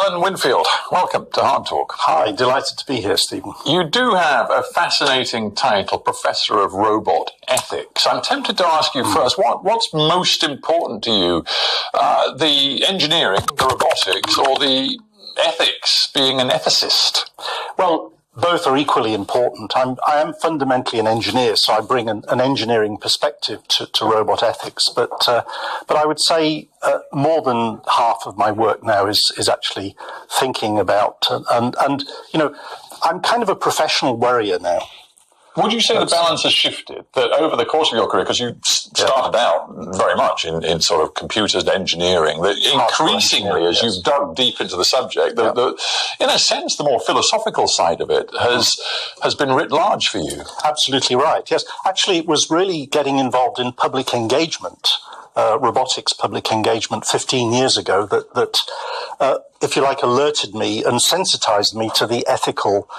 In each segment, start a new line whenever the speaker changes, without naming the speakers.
Alan Winfield, welcome to Hardtalk.
Hi, delighted to be here, Stephen.
You do have a fascinating title, Professor of Robot Ethics. I'm tempted to ask you first, what's most important to you? The engineering, the robotics, or the ethics, being an ethicist?
Well, both are equally important. I am fundamentally an engineer, so I bring an engineering perspective to robot ethics. But I would say more than half of my work now is actually thinking about and you know, I'm kind of a professional worrier now.
Would you say the balance has shifted, that over the course of your career, because you started out very much in sort of computers and engineering, that increasingly, as you've dug deep into the subject, in a sense, the more philosophical side of it has been writ large for you?
Absolutely right, yes. Actually, it was really getting involved in public engagement, robotics public engagement 15 years ago that if you like, alerted me and sensitized me to the ethical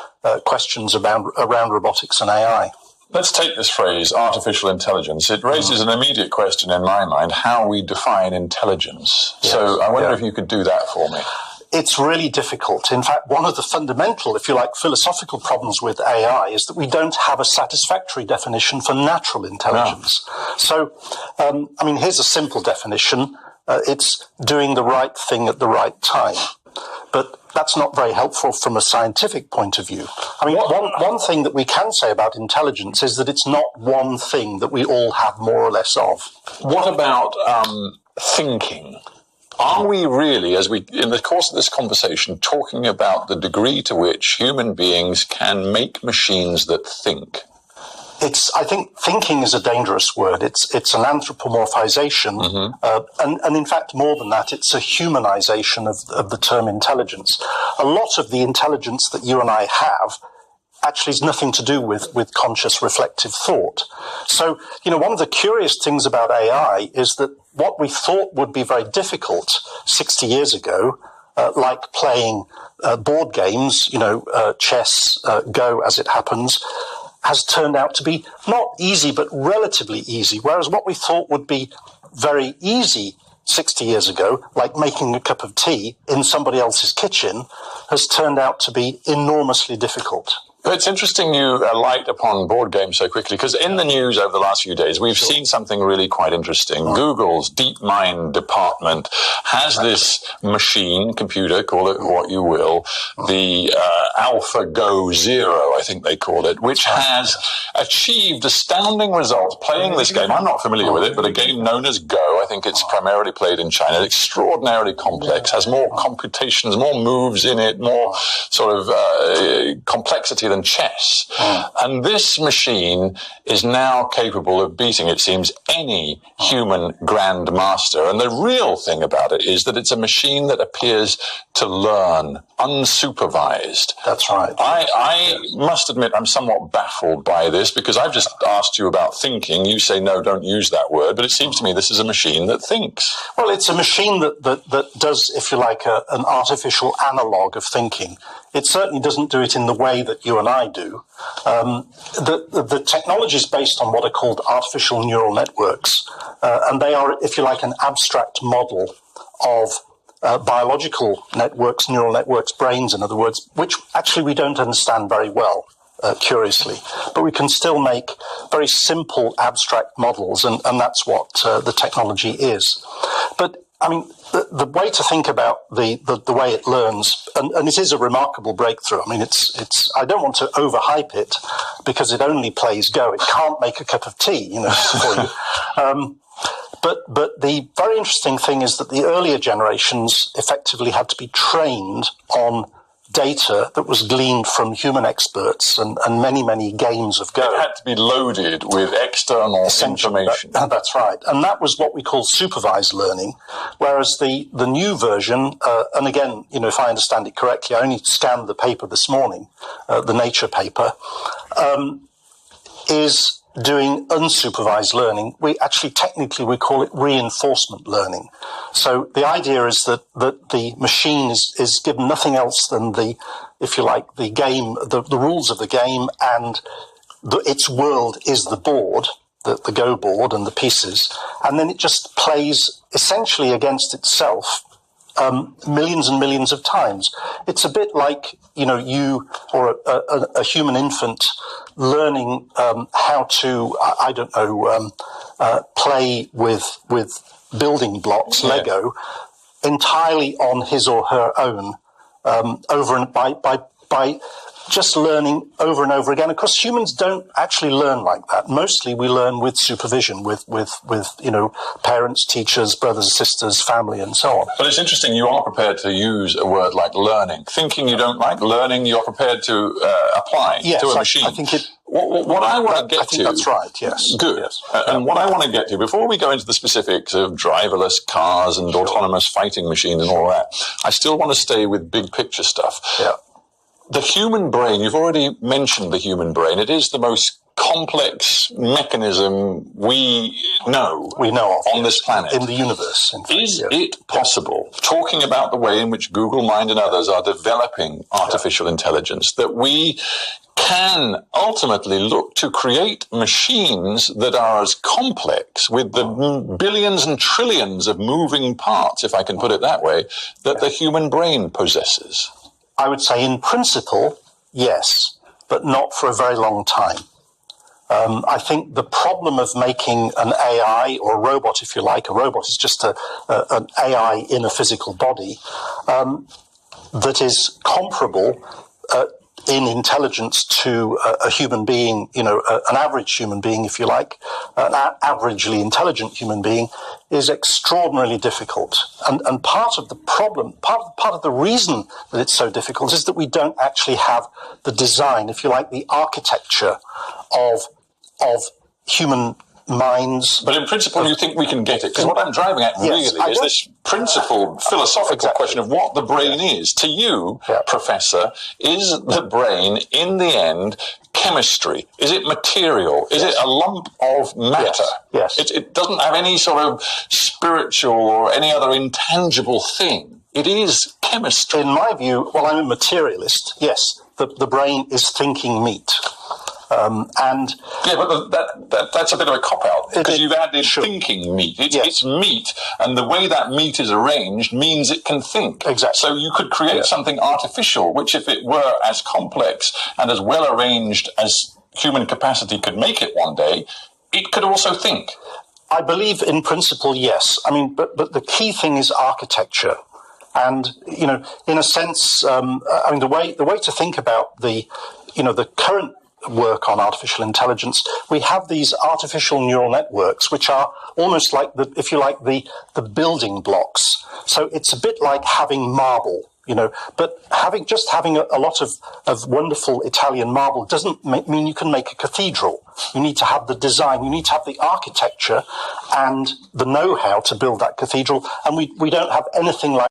questions around robotics and AI.
Let's take this phrase, artificial intelligence. It raises an immediate question in my mind, how we define intelligence. Yes. So I wonder if you could do that for me.
It's really difficult. In fact, one of the fundamental, if you like, philosophical problems with AI is that we don't have a satisfactory definition for natural intelligence. No. So, I mean, here's a simple definition. It's doing the right thing at the right time. But that's not very helpful from a scientific point of view. I mean, one thing that we can say about intelligence is that it's not one thing that we all have more or less of.
What about thinking? Are we really, as we, in the course of this conversation, talking about the degree to which human beings can make machines that think?
I think thinking is a dangerous word. It's an anthropomorphization, and in fact, more than that, it's a humanization of the term intelligence. A lot of the intelligence that you and I have actually has nothing to do with conscious reflective thought. So, you know, one of the curious things about AI is that what we thought would be very difficult 60 years ago, like playing board games, you know, chess, Go as it happens, has turned out to be not easy, but relatively easy. Whereas what we thought would be very easy 60 years ago, like making a cup of tea in somebody else's kitchen, has turned out to be enormously difficult.
It's interesting you light upon board games so quickly, because in the news over the last few days, we've seen something really quite interesting. Google's DeepMind department has this machine, computer, call it what you will, the AlphaGo Zero, I think they call it, which has achieved astounding results playing this game. I'm not familiar with it, but a game known as Go. I think it's primarily played in China. Extraordinarily complex, has more computations, more moves in it, more sort of complexity than chess. And this machine is now capable of beating, it seems, any human grandmaster. And the real thing about it is that it's a machine that appears to learn unsupervised.
That's right.
I must admit I'm somewhat baffled by this, because I've just asked you about thinking. You say, no, don't use that word. But it seems to me this is a machine that thinks.
Well, it's a machine that does, if you like, an artificial analog of thinking. It certainly doesn't do it in the way that you and I do. The technology is based on what are called artificial neural networks, and they are, if you like, an abstract model of biological networks, neural networks, brains, in other words, which actually we don't understand very well, curiously. But we can still make very simple abstract models, and that's what the technology is. But I mean, the way to think about the way it learns, and it is a remarkable breakthrough. I mean, it's. I don't want to overhype it, because it only plays Go. It can't make a cup of tea, you know, for you. But the very interesting thing is that the earlier generations effectively had to be trained on data that was gleaned from human experts and many, many games of Go.
It had to be loaded with external information.
That's right. And that was what we call supervised learning, whereas the new version, and again, you know, if I understand it correctly, I only scanned the paper this morning, the Nature paper, is doing unsupervised learning. We actually, technically, we call it reinforcement learning. So the idea is that the machine is given nothing else than if you like, the game, the rules of the game, and its world is the board, the Go board and the pieces, and then it just plays essentially against itself millions and millions of times. It's a bit like, you or a human infant learning how to, I don't know, play with building blocks, Lego, entirely on his or her own, over and by just learning over and over again. Of course, humans don't actually learn like that. Mostly we learn with supervision, with parents, teachers, brothers, sisters, family, and so on.
But it's interesting, you are prepared to use a word like learning. Thinking you don't like, learning you're prepared to apply to a machine.
I think it...
What I want to get to...
I think that's right, yes.
Good.
Yes.
And what I want to get to, before we go into the specifics of driverless cars and autonomous fighting machines and all that, I still want to stay with big picture stuff.
Yeah.
The human brain, you've already mentioned the human brain. It is the most complex mechanism we know
of
on this planet.
In the universe, in fact.
Is it possible, talking about the way in which Google Mind and others are developing artificial intelligence, that we can ultimately look to create machines that are as complex, with the billions and trillions of moving parts, if I can put it that way, that the human brain possesses?
I would say in principle, yes, but not for a very long time. I think the problem of making an AI, or a robot, if you like, a robot is just an AI in a physical body, that is comparable in intelligence to a human being, an average human being, if you like, an averagely intelligent human being, is extraordinarily difficult. And part of the problem, part of the reason that it's so difficult is that we don't actually have the design, if you like, the architecture of human minds.
But in principle, you think we can get it? Because what I'm driving at really is this principled philosophical question of what the brain is. To you, Professor, is the brain, in the end, chemistry? Is it material? Is it a lump of matter?
Yes.
It doesn't have any sort of spiritual or any other intangible thing. It is chemistry.
In my view, well, I'm a materialist. Yes, the brain is thinking meat.
But that's a bit of a cop-out, because you've added thinking meat. It's meat, and the way that meat is arranged means it can think.
Exactly.
So you could create something artificial, which, if it were as complex and as well arranged as human capacity could make it one day, it could also think.
I believe in principle, yes. I mean, but the key thing is architecture. And, in a sense, the way to think about the current work on artificial intelligence, we have these artificial neural networks, which are almost like the building blocks. So it's a bit like having marble, but having a lot of wonderful Italian marble doesn't mean you can make a cathedral. You need to have the design, you need to have the architecture and the know-how to build that cathedral, and we don't have anything like